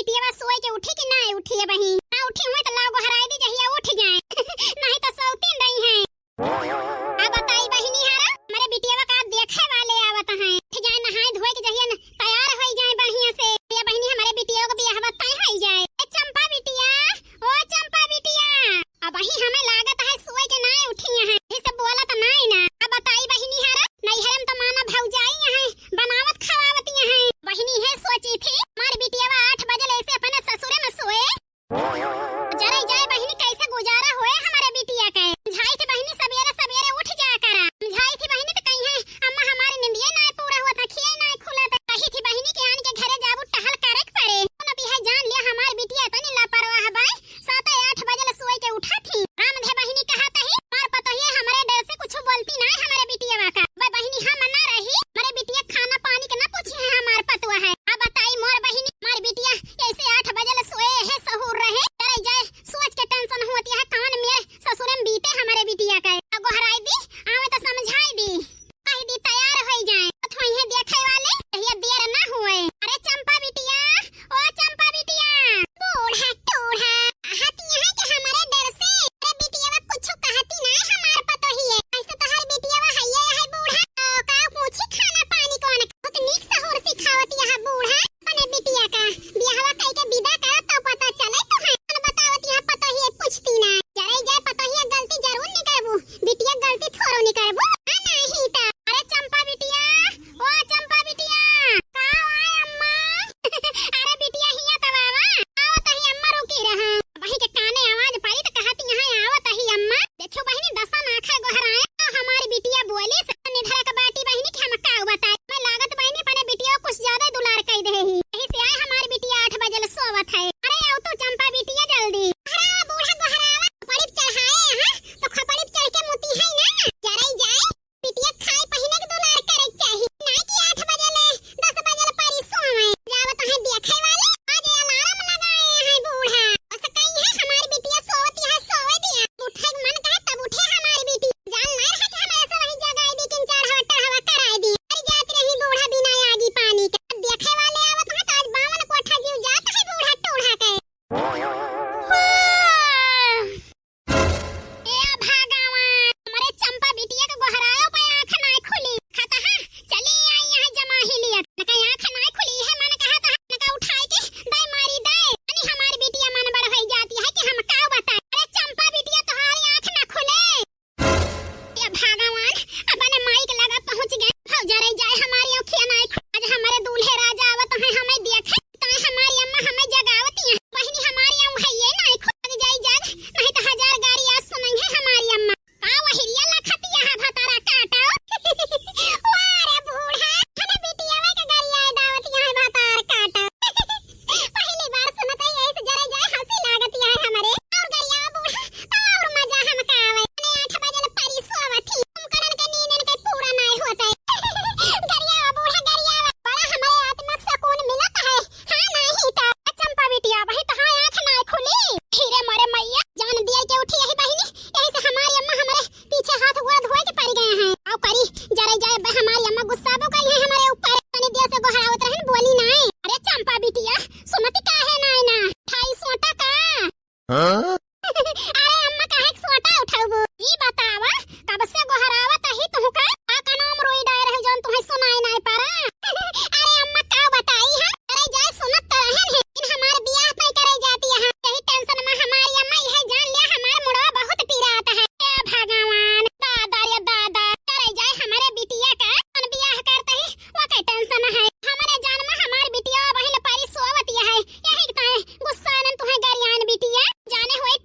बिटिया सोए के उठी कि ना उठी है बही ना उठी हुए तो लाओ गोहराई दी जहिया उठ जाए नहीं तो सौतीन रही है। अब बताई बहिनी हारा हमारे बिटिया का देखे वाले आवत हैं उठ जाए नहाए धोए के जहिया तैयार हो जाए बढ़िया से ये बहिनी हमारे बिटिया को बियाह बताई हो जाए। ए चंपा बिटिया ओ चंपा बिटिया अब वही हमें लागत है सोए के ना उठी है इसे बोला तो नहीं ना। अब बताई बहिनी हारा नहीं हरम तो माना भौजाई है बनावत खवावती है बहिनी है सोची थी हमारी बिटिया 8 बजे ऐसे अपने ससुरे में सोए जरा जाए बहिनी कैसे गुजारा होए हमारे बिटिया का झाई थी बहिनी सवेरे सवेरे उठ जा करा झाई थी बहिनी तो कहीं है अम्मा हमारी नींदिए ना पूरा हुआ था खिए ना खुला था कही थी बहिनी के आन के घरे जाबू टहल करे पड़े न भी है जान लिया हमारी बिटिया इतनी लापरवाह बाई 7-8 बजे सोए के उठा थी रामधे बहिनी कहा था ही मार पता ही हमारे डर से कुछ बोलती ना हमारे बिटिया का भाई बहिनी हम ना रही हमारे बिटिया खाना पानी के ना पूछी है हमार पतवा है। अब बताई मोर बहिनी हमारी बिटिया ऐसे 8 बजे सोए है सहूर रहे डर जाए सोच के टेंशन होती है कान मेरे ससुर में बीते हमारे बिटिया का गोहराई दी आवे तो समझाई दी कही दी तैयार हो जाए अथवा ये देखे वाले ये देर ना हुए। अरे चंपा बिटिया ओ चंपा बिटिया बूढ़ा टूढ़ा कहती है कि हमारे डर से अरे बिटिया वा कुछ कहती ना हमार पतो ही है ऐसे तो हर बिटिया वा है बूढ़ा का पूछी खाना पानी कौन बहुत नीक सहूर सिखावती है बूढ़ा अपने बिटिया का बियाहवा कई के विदा करा तो पता चले तो है बतावती है पतो ही पूछती ना जरा जाए पतो ही गलती जरूर नहीं करबू बिटिया गलती थोरो नहीं करबू नहीं ता। अरे चंपा बिटिया ओ चंपा बिटिया का आए अम्मा अरे बिटिया हिया तवावा आवत ही अम्मा रुकी रहा वही के काने आवाज पड़ी तो कहती यहां आवत ही अम्मा देखो बहिनी दसा नाखा गोहराए हमारी बिटिया बोली निधरा का बाटी बहिनी के हम का बताए मैं लागत बहिनी अपने बिटिया को कुछ ज्यादा दुलार कह दे ही यही से आए हमारी बिटिया 8 बजे सोवत है। अरे आओ तो चंपा बिटिया जल्दी अरे बूढ़ा गोहरावा खपड़ी चढ़ाए हां तो खपड़ी चढ़ के मोती है ना जरा जाए बिटिया खाए पहिने के दुलार करे चाहिए ना कि 8 बजे ले 10 बजे पारी सोवे जावत है देखे वाले आज अलार्म लगाए हैं बूढ़ा ऐसा कहीं है हमारी बिटिया सोवती है सोवे दिया उठे मन कहे तब उठे हमारी बेटी जान ना रहा कि हमारे से वही जगह दी किन चढ़ावा टढ़ावा कराई दी अरे जाती रही बूढ़ा बिना आगी पानी के देखे वाले आवत है आज 52 कोठा जीव जात है बूढ़ा टूढ़ा के ए भागवान हमारे चंपा बिटिया के गोहरायो पे आंख ना खुली खाता है चली आई यहां जमा ही लिया न कहीं आंख ना खुली है मन कहा था न का उठाई के दाई मारी दाई अनि हमारी बिटिया मन बड़ हो जाती है कि हम का बताए। अरे चंपा बिटिया तुम्हारी आंख ना खुले ए भगवान अपने माई के लगा पहुंच गए हो जरे जाए हमारी आंखें ना आज हमारे दूल्हे राजा आवत है हमें देखे तो हमारी अम्मा हमें जगावती है बहिनी हमारी अम्मा है ये ना खुद जाई जग नहीं तो 1000 गाड़ी आज सुनेंगे हमारी अम्मा का वहिरिया लखती यहां भतारा काटो वारे बूढ़ा हने बिटिया वे के गरिया दावत यहां भतार काटो पहली बार सुनत है ऐसे जरे जाए हंसी लागत है हमारे और गरिया बूढ़ा और मजा हम का आवे ने 8 बजे पारी सोवत थी तुम करन के नींद के पूरा नहीं होता है गरिया बूढ़ा गरिया बड़ा हमारे आत्मा सुकून मिलता है हां नहीं ता चंपा बिटिया वही तो हां आंख ना खुली खीरे मारे मैया जान दिया के उठी यही बहिनी यही से हमारी अम्मा हमारे पीछे हाथ हुआ धोए के पड़ गए हैं आओ करी जरा जाए हमारी अम्मा गुस्सा हो गई है हमारे ऊपर तनी देर से गोहरावत रहन बोली नहीं। अरे चंपा बिटिया सुनती काहे ना ना ठाई सोटा का हां अरे अम्मा काहे सोटा उठाऊ ई बतावा कब से गोहरावत ही तू का का नाम रोई डाय रहे जोन तुम्हें सुनाई नहीं पारा अरे अम्मा का बताई है अरे जाए सुनत तो रहन है इन हमारे बियाह पे करे जाती है यही टेंशन में हमारी अम्मा यह जान लिया हमारे मुड़वा बहुत पीरा आता है। ए भगवान दादा या दादा करे जाए हमारे बिटिया का अन बियाह करते ही वो का टेंशन है हमारे जान में हमारी बिटिया वही पारी सोवती है यही का गुस्सा न तुम्हें गरियान बिटिया जाने हुए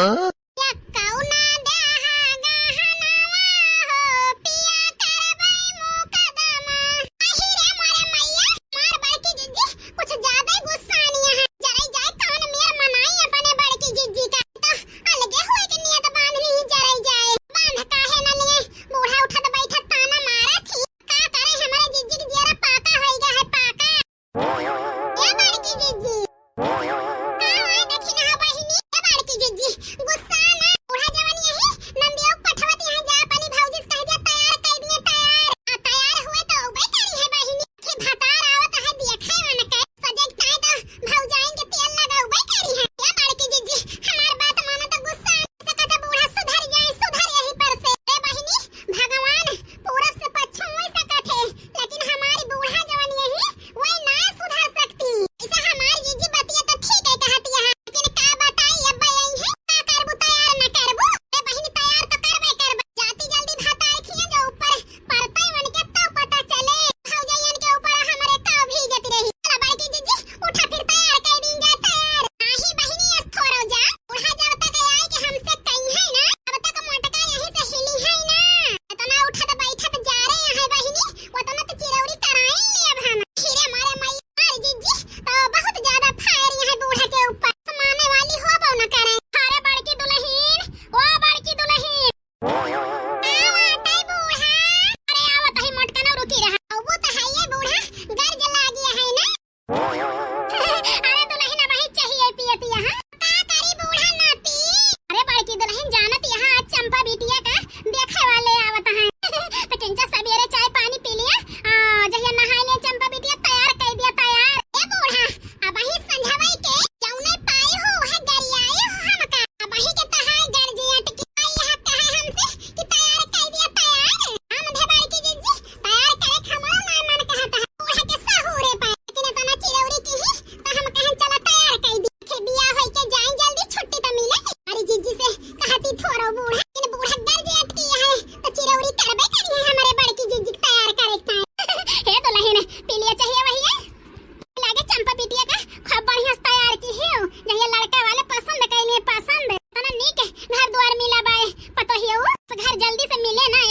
या कौना देहा गहनवा हो पिया करबै मुकदमा। अहि रे मोरे मैया मार बड़की जिज्जी कुछ ज्यादा ही गुस्सानिया है। जराई जाए कौन मेर मनाई अपने बड़की जिज्जी का तो अलगे होए के नियत बांधनी ही जराई जाए। बांध काहे न लिए बूढ़ा उठत बैठत ताना मारा थी। का करे हमारे जिज्जी के जरा पाका होई गया है पाका। ये बड़की जिज्जी देखी ना बहिनी ये बड़की जिज्जी गुस्सा ना बूढ़ा जवान यही नंदियों पठवत यहाँ जा अपनी भौजी से कह दिया तैयार कर दिए तैयार। तैयार हुए तो उबे करी है बहिनी कि भतार आवत है देखे मन के सजग ताई तो भौजाइन के तेल लगा उबे करी है। ये बड़की जिज्जी हमार बात मानो तो गुस्सा से कहता बूढ़ा सुधर जाए सुधर यही पर से। ए बहिनी भगवान पूरब से पश्चिम वही सकत है लेकिन हमारी बूढ़ा जवान यही वही ना सुधर सकती। इसे हमारी जिज्जी बतिया तो ठीक है कहती है लेकिन का बताई अब यही है का करबू तैयार न करबू। ए बहिनी तैयार तो करबे करबे जाती जल्दी भातार खिया जो ऊपर पड़तई मन के तो पता चले भौजाइन के ऊपर हमारे तो भीगत रही। चला बड़की जिज्जी उठा फिर तैयार कर दिन जा तैयार। नाही बहिनी अस थोरो जा बूढ़ा जब तक आई कि हमसे कहीं है ना तब तक मोटका यहीं से हिली है ना। इतना उठत बैठत जा रहे हैं बहिनी उतना तो चिरौरी कराएंगे अब हम। खीरे मारे मैया जिज्जी तो बहुत ज्यादा फायर है बूढ़ा के ऊपर समाने वाली हो बहु न करे। अरे बड़की दुल्हन ओ बड़की दुल्हन आवत है बूढ़ा। अरे आवत है मोटका न रुकी रहा वो तो है ये बूढ़ा गर्ज लागी है ना। अरे दुल्हन भाई चाहिए पियत यहाँ का करी बूढ़ा ना पी। अरे बड़की दुल्हन जानत यहाँ आज चंपा बिटिया का देखे वाले आवत हैं तो किंचा सवेरे चाय पानी पी लिया जहिया नहाए ले चंपा बिटिया तैयार कर दिया तैयार। ए बूढ़ा अब ही संझावई के जौने पाई हो है गरियाए हो हमका अब ही के तहाई गर्जियट की आई यहाँ कहे हमसे कि तैयार कर दिया तैयार। हम धे बड़की जिज्जी तैयार करे खमरो ना मन कहता है बूढ़ा के साहुरे पाए लेकिन इतना चिरौरी की ही तो हम कहें चला तैयार कर दी फिर बिया होई के जाएं जल्दी छुट्टी तो मिले। अरे जिज्जी से कहती थोरो बूढ़ा लेकिन बूढ़ा गर्जियट की है तो चिरौरी करबे करी है हमारे बड़की जिज्जी तैयार करे हे दुल्हन पी लिया चाहिए वही है लागे चंपा बिटिया का खूब बढ़िया तैयार की है जहिया लड़का वाले पसंद कइले पसंद तना नीक घर द्वार मिला बाए पतो हियो घर जल्दी से मिले ना